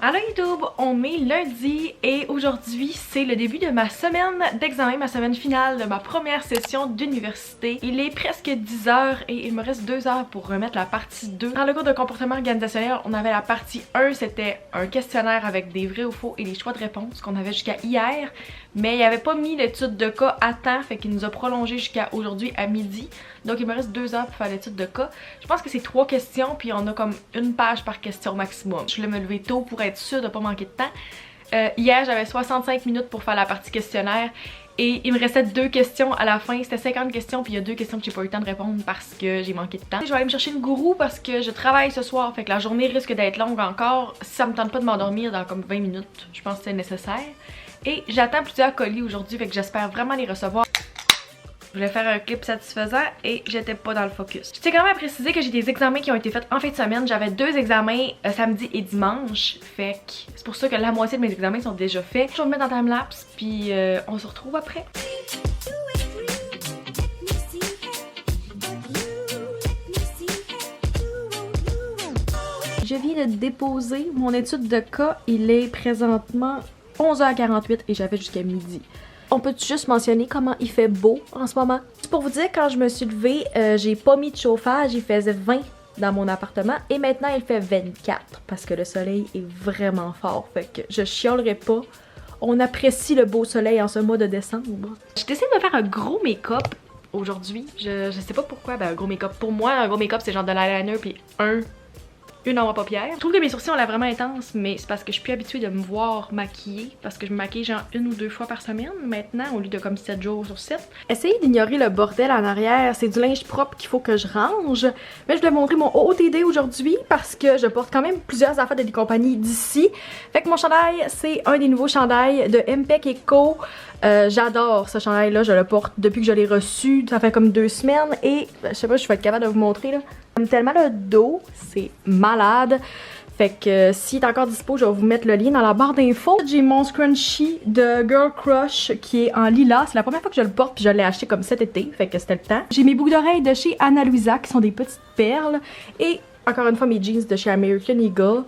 Allô YouTube, on est lundi et aujourd'hui c'est le début de ma semaine d'examen, ma semaine finale de ma première session d'université. Il est presque 10h et il me reste 2 heures pour remettre la partie 2. Dans le cours de comportement organisationnel, on avait la partie 1, c'était un questionnaire avec des vrais ou faux et des choix de réponse qu'on avait jusqu'à hier. Mais il avait pas mis l'étude de cas à temps, fait qu'il nous a prolongé jusqu'à aujourd'hui à midi. Donc il me reste 2 heures pour faire l'étude de cas. Je pense que c'est 3 questions puis on a comme une page par question maximum. Je voulais me lever tôt pour être sûre de pas manquer de temps. Hier j'avais 65 minutes pour faire la partie questionnaire et il me restait 2 questions à la fin. C'était 50 questions puis il y a 2 questions que j'ai pas eu le temps de répondre parce que j'ai manqué de temps. Je vais aller me chercher une gourou parce que je travaille ce soir, fait que la journée risque d'être longue encore. Si ça me tente pas de m'endormir dans comme 20 minutes, je pense que c'est nécessaire. Et j'attends plusieurs colis aujourd'hui, fait que j'espère vraiment les recevoir. Je voulais faire un clip satisfaisant et j'étais pas dans le focus. Je tiens quand même à préciser que j'ai des examens qui ont été faits en fin de semaine. J'avais 2 examens samedi et dimanche. Fait que c'est pour ça que la moitié de mes examens sont déjà faits. Je vais me mettre dans timelapse puis on se retrouve après. Je viens de déposer mon étude de cas. Il est présentement 11h48 et j'avais jusqu'à midi. On peut juste mentionner comment il fait beau en ce moment? Pour vous dire, quand je me suis levée, j'ai pas mis de chauffage, il faisait 20 dans mon appartement et maintenant il fait 24 parce que le soleil est vraiment fort, fait que je chialerai pas. On apprécie le beau soleil en ce mois de décembre. J'ai décidé de me faire un gros make-up aujourd'hui. Je sais pas pourquoi, un gros make-up. Pour moi, un gros make-up c'est genre de l'eyeliner puis une ombre à paupières. Je trouve que mes sourcils ont l'air vraiment intenses, mais c'est parce que je suis plus habituée de me voir maquiller, parce que je me maquille genre 1 ou 2 fois par semaine maintenant, au lieu de comme 7 jours sur 7. Essayez d'ignorer le bordel en arrière, c'est du linge propre qu'il faut que je range. Mais je voulais montrer mon OOTD aujourd'hui, parce que je porte quand même plusieurs affaires de des compagnies d'ici. Fait que mon chandail, c'est un des nouveaux chandails de MPEC Co. J'adore ce chandail là, je le porte depuis que je l'ai reçu, ça fait comme 2 semaines et je sais pas, je vais être capable de vous montrer là. J'aime tellement le dos, c'est malade. Fait que s'il est encore dispo, je vais vous mettre le lien dans la barre d'infos. J'ai mon scrunchie de Girl Crush qui est en lilas. C'est la première fois que je le porte puis je l'ai acheté comme cet été, fait que c'était le temps. J'ai mes boucles d'oreilles de chez Ana Luisa qui sont des petites perles. Et encore une fois mes jeans de chez American Eagle.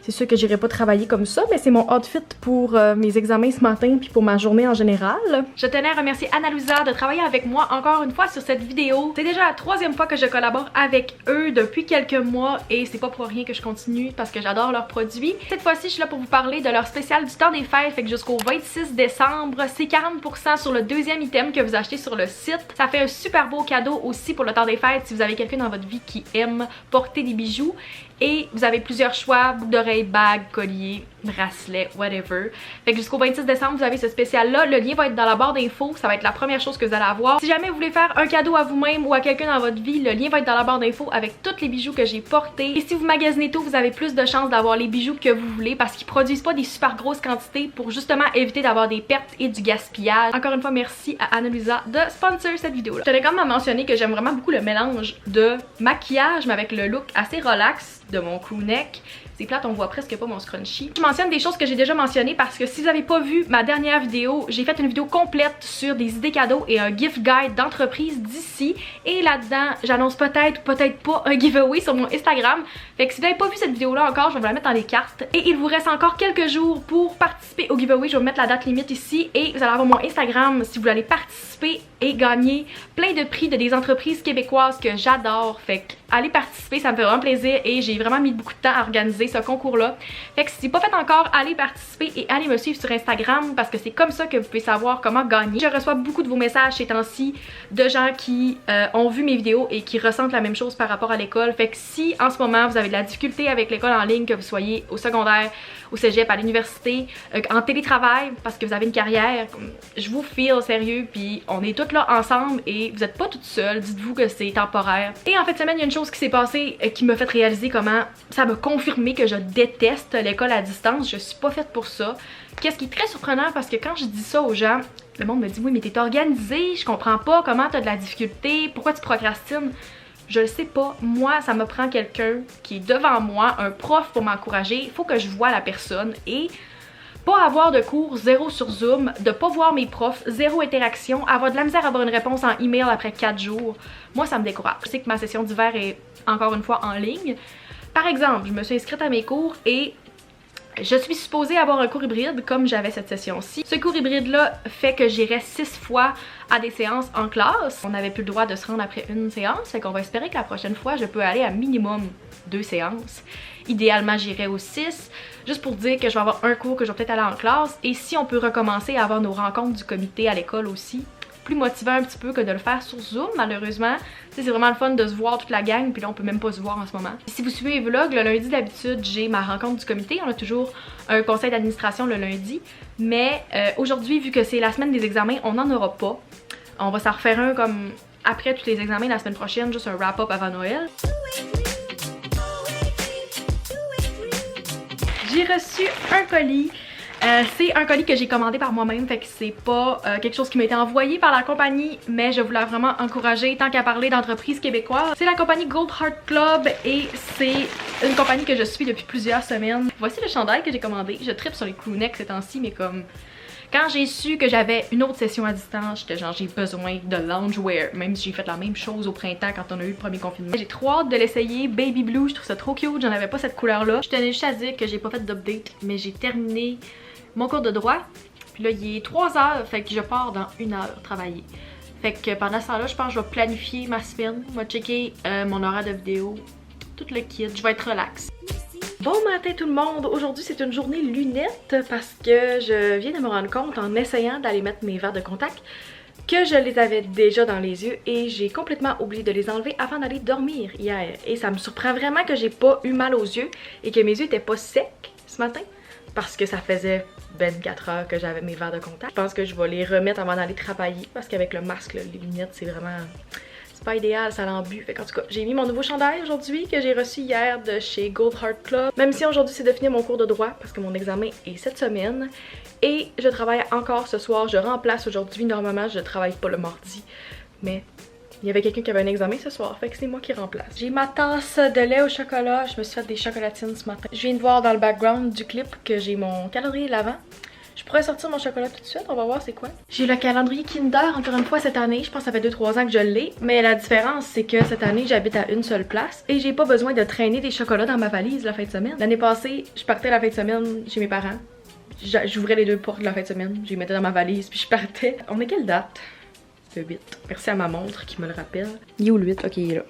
C'est sûr que j'irai pas travailler comme ça, mais c'est mon outfit pour mes examens ce matin puis pour ma journée en général. Je tenais à remercier Ana Luisa de travailler avec moi encore une fois sur cette vidéo. C'est déjà la 3e fois que je collabore avec eux depuis quelques mois et c'est pas pour rien que je continue parce que j'adore leurs produits. Cette fois-ci, je suis là pour vous parler de leur spécial du temps des fêtes, fait que jusqu'au 26 décembre, c'est 40% sur le 2e item que vous achetez sur le site. Ça fait un super beau cadeau aussi pour le temps des fêtes si vous avez quelqu'un dans votre vie qui aime porter des bijoux. Et vous avez plusieurs choix, boucles d'oreilles, bagues, colliers, bracelets, whatever. Fait que jusqu'au 26 décembre, vous avez ce spécial-là. Le lien va être dans la barre d'infos. Ça va être la première chose que vous allez avoir. Si jamais vous voulez faire un cadeau à vous-même ou à quelqu'un dans votre vie, le lien va être dans la barre d'infos avec tous les bijoux que j'ai portés. Et si vous magasinez tôt, vous avez plus de chances d'avoir les bijoux que vous voulez parce qu'ils produisent pas des super grosses quantités pour justement éviter d'avoir des pertes et du gaspillage. Encore une fois, merci à Ana Luisa de sponsor cette vidéo-là. Je tenais quand même à mentionner que j'aime vraiment beaucoup le mélange de maquillage mais avec le look assez relax de mon crew neck. C'est plate, on voit presque pas mon scrunchie. Je mentionne des choses que j'ai déjà mentionnées parce que si vous avez pas vu ma dernière vidéo, j'ai fait une vidéo complète sur des idées cadeaux et un gift guide d'entreprise d'ici. Et là-dedans, j'annonce peut-être ou peut-être pas un giveaway sur mon Instagram. Fait que si vous n'avez pas vu cette vidéo-là encore, je vais vous la mettre dans les cartes. Et il vous reste encore quelques jours pour participer au giveaway. Je vais vous mettre la date limite ici et vous allez avoir mon Instagram si vous voulez aller participer et gagner plein de prix de des entreprises québécoises que j'adore. Fait que allez participer, ça me fait vraiment plaisir et j'ai vraiment mis beaucoup de temps à organiser ce concours-là. Fait que si c'est pas fait encore, allez participer et allez me suivre sur Instagram parce que c'est comme ça que vous pouvez savoir comment gagner. Je reçois beaucoup de vos messages ces temps-ci de gens qui ont vu mes vidéos et qui ressentent la même chose par rapport à l'école. Fait que si en ce moment vous avez de la difficulté avec l'école en ligne, que vous soyez au secondaire, au cégep, à l'université, en télétravail parce que vous avez une carrière, je vous feel sérieux puis on est toutes là ensemble et vous êtes pas toutes seules, dites-vous que c'est temporaire. Et en fait semaine, il y a une chose qui s'est passée qui m'a fait réaliser comment ça m'a confirmé que je déteste l'école à distance, je suis pas faite pour ça. Qu'est-ce qui est très surprenant parce que quand je dis ça aux gens, le monde me dit oui mais t'es organisée, je comprends pas comment t'as de la difficulté, pourquoi tu procrastines. Je le sais pas, moi ça me prend quelqu'un qui est devant moi, un prof pour m'encourager, il faut que je vois la personne et pas avoir de cours, 0 sur Zoom, de pas voir mes profs, 0 interaction, avoir de la misère à avoir une réponse en email après 4 jours, moi ça me décourage. Je sais que ma session d'hiver est encore une fois en ligne. Par exemple, je me suis inscrite à mes cours et Je suis supposée avoir un cours hybride comme j'avais cette session-ci. Ce cours hybride-là fait que j'irai 6 fois à des séances en classe. On n'avait plus le droit de se rendre après une séance, fait qu'on va espérer que la prochaine fois, je peux aller à minimum 2 séances. Idéalement, j'irai aux 6, juste pour dire que je vais avoir un cours que je vais peut-être aller en classe. Et si on peut recommencer à avoir nos rencontres du comité à l'école aussi, plus motivant un petit peu que de le faire sur Zoom, malheureusement. C'est vraiment le fun de se voir toute la gang, puis là on peut même pas se voir en ce moment. Si vous suivez les vlogs, le lundi d'habitude j'ai ma rencontre du comité, on a toujours un conseil d'administration le lundi, mais aujourd'hui vu que c'est la semaine des examens, on n'en aura pas. On va s'en refaire un comme après tous les examens la semaine prochaine, juste un wrap-up avant Noël. J'ai reçu un colis. C'est un colis que j'ai commandé par moi-même, fait que c'est pas quelque chose qui m'a été envoyé par la compagnie, mais je voulais vraiment encourager, tant qu'à parler d'entreprises québécoises. C'est la compagnie Gold Heart Club et c'est une compagnie que je suis depuis plusieurs semaines. Voici le chandail que j'ai commandé. Je trippe sur les crewnecks ces temps-ci, mais comme... Quand j'ai su que j'avais une autre session à distance, j'étais genre j'ai besoin de loungewear, même si j'ai fait la même chose au printemps quand on a eu le premier confinement. J'ai trop hâte de l'essayer, Baby Blue, je trouve ça trop cute, j'en avais pas cette couleur là. Je tenais juste à dire que j'ai pas fait d'update, mais j'ai terminé mon cours de droit, puis là il est 3 h, fait que je pars dans 1 heure travailler. Fait que pendant ce temps-là, je pense que je vais planifier ma semaine, je vais checker mon horaire de vidéo, tout le kit, je vais être relax. Bon matin tout le monde! Aujourd'hui c'est une journée lunettes parce que je viens de me rendre compte en essayant d'aller mettre mes verres de contact que je les avais déjà dans les yeux et j'ai complètement oublié de les enlever avant d'aller dormir hier. Et ça me surprend vraiment que j'ai pas eu mal aux yeux et que mes yeux étaient pas secs ce matin parce que ça faisait 24 heures que j'avais mes verres de contact. Je pense que je vais les remettre avant d'aller travailler parce qu'avec le masque, là, les lunettes c'est vraiment... c'est pas idéal, ça l'embue. Fait qu'en tout cas, j'ai mis mon nouveau chandail aujourd'hui que j'ai reçu hier de chez Gold Heart Club. Même si aujourd'hui c'est de finir mon cours de droit parce que mon examen est cette semaine. Et je travaille encore ce soir, je remplace aujourd'hui. Normalement, je travaille pas le mardi, mais il y avait quelqu'un qui avait un examen ce soir, fait que c'est moi qui remplace. J'ai ma tasse de lait au chocolat, je me suis fait des chocolatines ce matin. Je viens de voir dans le background du clip que j'ai mon calendrier de l'Avent. Je pourrais sortir mon chocolat tout de suite, on va voir c'est quoi. J'ai le calendrier Kinder encore une fois cette année, je pense que ça fait 2-3 ans que je l'ai. Mais la différence c'est que cette année j'habite à une seule place et j'ai pas besoin de traîner des chocolats dans ma valise la fin de semaine. L'année passée, je partais la fin de semaine chez mes parents. J'ouvrais les 2 portes de la fin de semaine, je les mettais dans ma valise puis je partais. On est quelle date? Le 8. Merci à ma montre qui me le rappelle. Il est où le 8? Ok, il est là.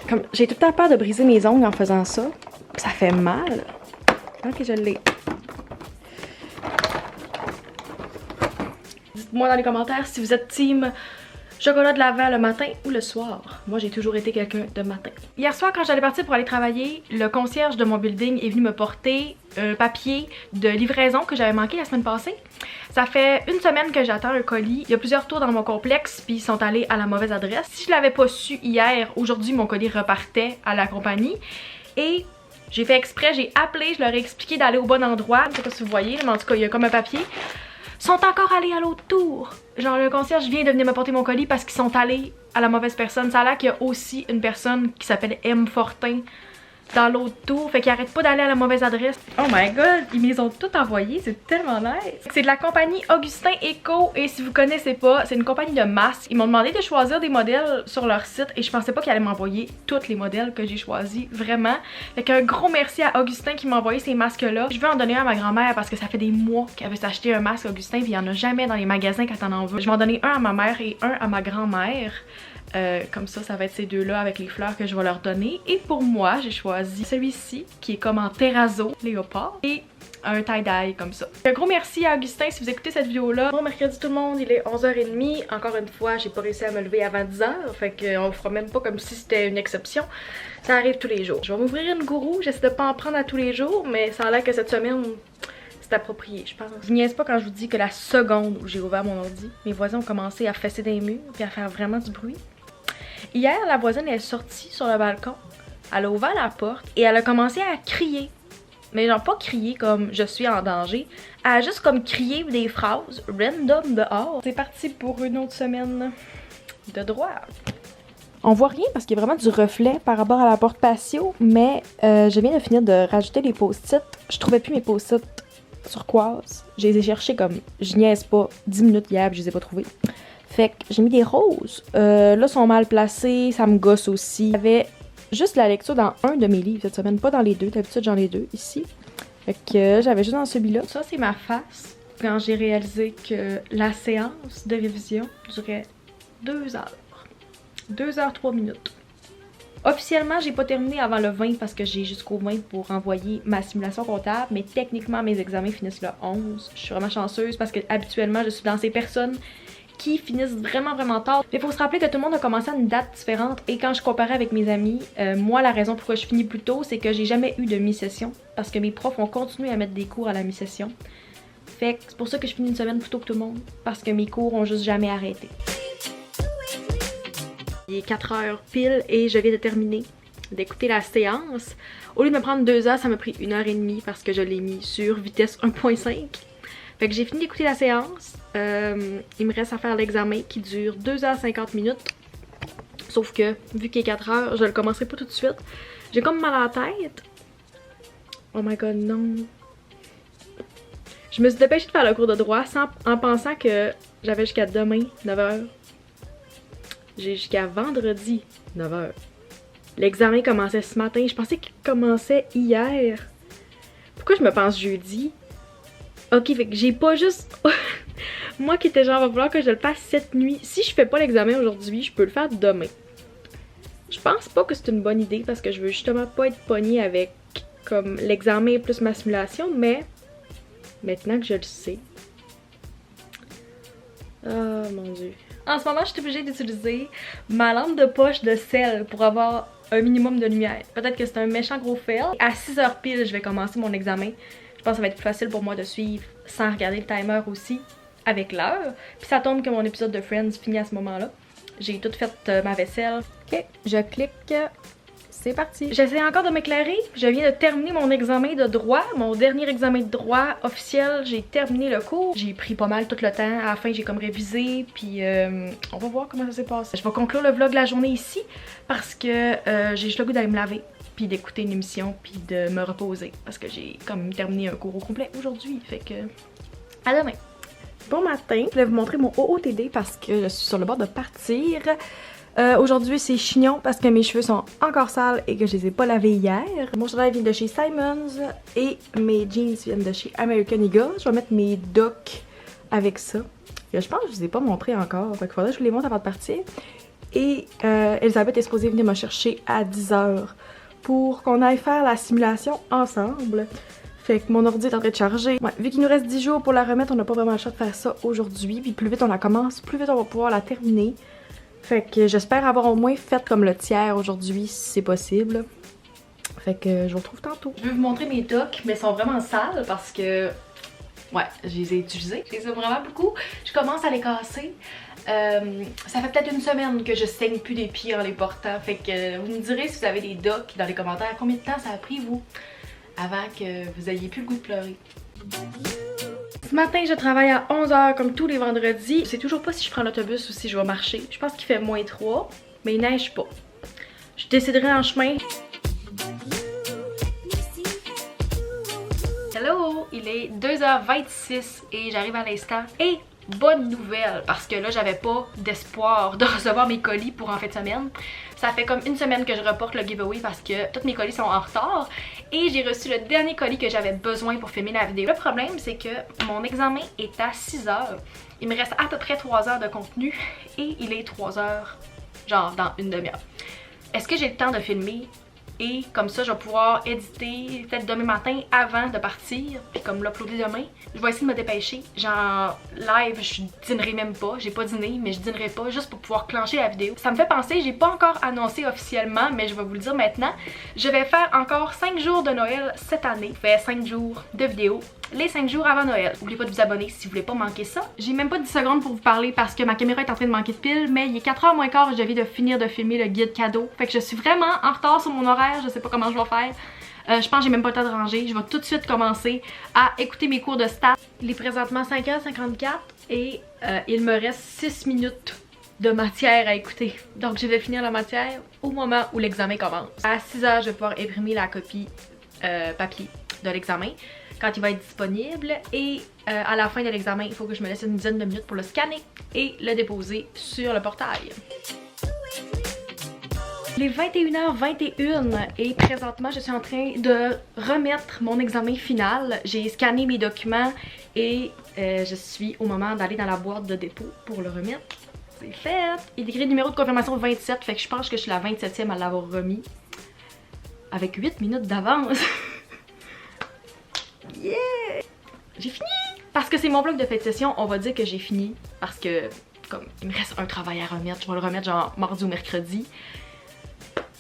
Comme j'ai tout le temps peur de briser mes ongles en faisant ça. Ça fait mal. Ok, je l'ai. Dites-moi dans les commentaires si vous êtes team chocolat de l'Avent le matin ou le soir. Moi j'ai toujours été quelqu'un de matin. Hier soir quand j'allais partir pour aller travailler, le concierge de mon building est venu me porter un papier de livraison que j'avais manqué la semaine passée. Ça fait une semaine que j'attends un colis. Il y a plusieurs tours dans mon complexe puis ils sont allés à la mauvaise adresse. Si je l'avais pas su hier, aujourd'hui mon colis repartait à la compagnie. Et j'ai fait exprès, j'ai appelé, je leur ai expliqué d'aller au bon endroit. Je sais pas si vous voyez, mais en tout cas il y a comme un papier. Sont encore allés à l'autre tour. Genre le concierge vient de venir me porter mon colis parce qu'ils sont allés à la mauvaise personne. Ça a l'air qu'il y a aussi une personne qui s'appelle M. Fortin dans l'autre tour, fait qu'ils arrêtent pas d'aller à la mauvaise adresse. Oh my god, ils me les ont toutes envoyées, c'est tellement nice. C'est de la compagnie Augustin Eco et si vous connaissez pas, c'est une compagnie de masques. Ils m'ont demandé de choisir des modèles sur leur site et je pensais pas qu'ils allaient m'envoyer tous les modèles que j'ai choisis, vraiment. Fait qu'un gros merci à Augustin qui m'a envoyé ces masques là. Je veux en donner un à ma grand-mère parce que ça fait des mois qu'elle veut s'acheter un masque Augustin puis il y en a jamais dans les magasins quand on en veut. Je vais en donner un à ma mère et un à ma grand-mère. Comme ça va être ces deux-là avec les fleurs que je vais leur donner. Et pour moi, j'ai choisi celui-ci qui est comme en terrazzo léopard et un tie-dye comme ça. Un gros merci à Augustin si vous écoutez cette vidéo-là. Bon mercredi tout le monde, il est 11h30. Encore une fois, j'ai pas réussi à me lever avant 10h. Fait qu'on fera même pas comme si c'était une exception. Ça arrive tous les jours. Je vais m'ouvrir une gourou, j'essaie de pas en prendre à tous les jours, mais ça a l'air que cette semaine... c'est approprié, je pense. Je niaise pas quand je vous dis que la seconde où j'ai ouvert mon ordi, mes voisins ont commencé à fesser des murs et à faire vraiment du bruit. Hier, la voisine est sortie sur le balcon, elle a ouvert la porte et elle a commencé à crier. Mais genre pas crier comme je suis en danger, elle a juste comme crié des phrases random dehors. C'est parti pour une autre semaine de droit. On voit rien parce qu'il y a vraiment du reflet par rapport à la porte patio, mais je viens de finir de rajouter les post-it. Je trouvais plus mes post-it turquoise. Je les ai cherchés comme, je niaise pas, 10 minutes hier, je les ai pas trouvés. Fait que j'ai mis des roses. Là, sont mal placés, ça me gosse aussi. J'avais juste la lecture dans un de mes livres cette semaine, pas dans les deux. D'habitude, j'en ai deux ici. Fait que j'avais juste dans celui-là. Ça, c'est ma face quand j'ai réalisé que la séance de révision durait 2 heures. 2 heures 3 minutes. Officiellement, j'ai pas terminé avant le 20 parce que j'ai jusqu'au 20 pour envoyer ma simulation comptable, mais techniquement, mes examens finissent le 11. Je suis vraiment chanceuse parce que habituellement, je suis dans ces personnes qui finissent vraiment tard. Mais il faut se rappeler que tout le monde a commencé à une date différente et quand je comparais avec mes amis, moi la raison pourquoi je finis plus tôt, c'est que j'ai jamais eu de mi-session parce que mes profs ont continué à mettre des cours à la mi-session. Fait que c'est pour ça que je finis une semaine plus tôt que tout le monde parce que mes cours ont juste jamais arrêté. Il est 4 heures pile et je viens de terminer d'écouter la séance. Au lieu de me prendre 2 heures, ça m'a pris 1h30 parce que je l'ai mis sur vitesse 1.5. Fait que j'ai fini d'écouter la séance. Il me reste à faire l'examen qui dure 2h50 minutes. Sauf que, vu qu'il est 4 heures, je le commencerai pas tout de suite. J'ai comme mal à la tête. Oh my god, non. Je me suis dépêchée de faire le cours de droit en pensant que j'avais jusqu'à demain, 9h. J'ai jusqu'à vendredi, 9h. L'examen commençait ce matin. Je pensais qu'il commençait hier. Pourquoi je me pense jeudi? Ok, fait que j'ai pas juste... Moi qui étais genre, va falloir que je le fasse cette nuit. Si je fais pas l'examen aujourd'hui, je peux le faire demain. Je pense pas que c'est une bonne idée parce que je veux justement pas être pognée avec comme l'examen plus ma simulation, mais maintenant que je le sais... Oh mon dieu. En ce moment, je suis obligée d'utiliser ma lampe de poche de sel pour avoir un minimum de lumière. Peut-être que c'est un méchant gros fail. À 6h pile, je vais commencer mon examen. Je pense que ça va être plus facile pour moi de suivre sans regarder le timer aussi avec l'heure. Puis ça tombe que mon épisode de Friends finit à ce moment-là. J'ai tout fait ma vaisselle. Ok, je clique. C'est parti. J'essaie encore de m'éclairer. Je viens de terminer mon examen de droit. Mon dernier examen de droit officiel. J'ai terminé le cours. J'ai pris pas mal tout le temps. À la fin, j'ai comme révisé. Puis on va voir comment ça s'est passé. Je vais conclure le vlog de la journée ici parce que j'ai juste le goût d'aller me laver. Puis d'écouter une émission, puis de me reposer. Parce que j'ai comme terminé un cours au complet aujourd'hui. Fait que... à demain! Bon matin! Je voulais vous montrer mon OOTD parce que je suis sur le bord de partir. Aujourd'hui, c'est chignon parce que mes cheveux sont encore sales et que je les ai pas lavés hier. Mon chandail vient de chez Simons et mes jeans viennent de chez American Eagle. Je vais mettre mes docks avec ça. Et je pense que je vous ai pas montré encore. Fait qu'il faudrait que je vous les montre avant de partir. Et Elisabeth est supposée venir me chercher à 10h. Pour qu'on aille faire la simulation ensemble. Fait que mon ordi est en train de charger. Ouais, vu qu'il nous reste 10 jours pour la remettre, on n'a pas vraiment le choix de faire ça aujourd'hui. Puis plus vite on la commence, plus vite on va pouvoir la terminer. Fait que j'espère avoir au moins fait comme le tiers aujourd'hui, si c'est possible. Fait que je vous retrouve tantôt. Je vais vous montrer mes docks, mais ils sont vraiment sales parce que... ouais, je les ai utilisés. Je les ai vraiment beaucoup. Je commence à les casser. Ça fait peut-être une semaine que je saigne plus des pieds en les portant. Fait que vous me direz si vous avez des docks dans les commentaires. Combien de temps ça a pris vous avant que vous ayez plus le goût de pleurer? Ce matin je travaille à 11h comme tous les vendredis. Je sais toujours pas si je prends l'autobus ou si je vais marcher. Je pense qu'il fait -3 mais il neige pas. Je déciderai en chemin. Hello! Il est 2h26 et j'arrive à l'instant. Et bonne nouvelle, parce que là j'avais pas d'espoir de recevoir mes colis pour en fin de semaine. Ça fait comme une semaine que je reporte le giveaway parce que tous mes colis sont en retard. Et j'ai reçu le dernier colis que j'avais besoin pour filmer la vidéo. Le problème c'est que mon examen est à 6h. Il me reste à peu près 3 heures de contenu et il est 3 heures, genre dans une demi-heure. Est-ce que j'ai le temps de filmer? Et comme ça, je vais pouvoir éditer peut-être demain matin avant de partir, puis comme l'uploader demain. Je vais essayer de me dépêcher. Genre, live, je dînerai même pas. J'ai pas dîné, mais je dînerai pas juste pour pouvoir clencher la vidéo. Ça me fait penser, j'ai pas encore annoncé officiellement, mais je vais vous le dire maintenant. Je vais faire encore 5 jours de Noël cette année. Je fais 5 jours de vidéos. Les 5 jours avant Noël. N'oubliez pas de vous abonner si vous voulez pas manquer ça. J'ai même pas 10 secondes pour vous parler parce que ma caméra est en train de manquer de pile, mais il est 4h moins quart et je viens de finir de filmer le guide cadeau. Fait que je suis vraiment en retard sur mon horaire, je sais pas comment je vais faire. Je pense que j'ai même pas le temps de ranger. Je vais tout de suite commencer à écouter mes cours de stats. Il est présentement 5h54 et il me reste 6 minutes de matière à écouter. Donc je vais finir la matière au moment où l'examen commence. À 6h, je vais pouvoir imprimer la copie papier de l'examen quand il va être disponible et à la fin de l'examen, il faut que je me laisse une dizaine de minutes pour le scanner et le déposer sur le portail. Il est 21h21 et présentement je suis en train de remettre mon examen final. J'ai scanné mes documents et je suis au moment d'aller dans la boîte de dépôt pour le remettre. C'est fait! Il est écrit numéro de confirmation 27, fait que je pense que je suis la 27e à l'avoir remis. Avec 8 minutes d'avance. Yeah! J'ai fini! Parce que c'est mon bloc de fin de session, on va dire que j'ai fini. Parce que, comme, il me reste un travail à remettre. Je vais le remettre genre mardi ou mercredi.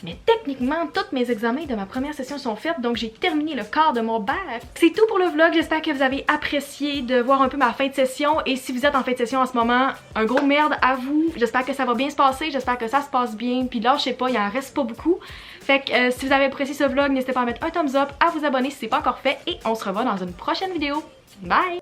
Mais techniquement, tous mes examens de ma première session sont faits, donc j'ai terminé le quart de mon bac. C'est tout pour le vlog, j'espère que vous avez apprécié de voir un peu ma fin de session. Et si vous êtes en fin de session en ce moment, un gros merde à vous. J'espère que ça va bien se passer, j'espère que ça se passe bien. Puis là, je sais pas, il en reste pas beaucoup. Fait que si vous avez apprécié ce vlog, n'hésitez pas à mettre un thumbs up, à vous abonner si c'est pas encore fait. Et on se revoit dans une prochaine vidéo. Bye!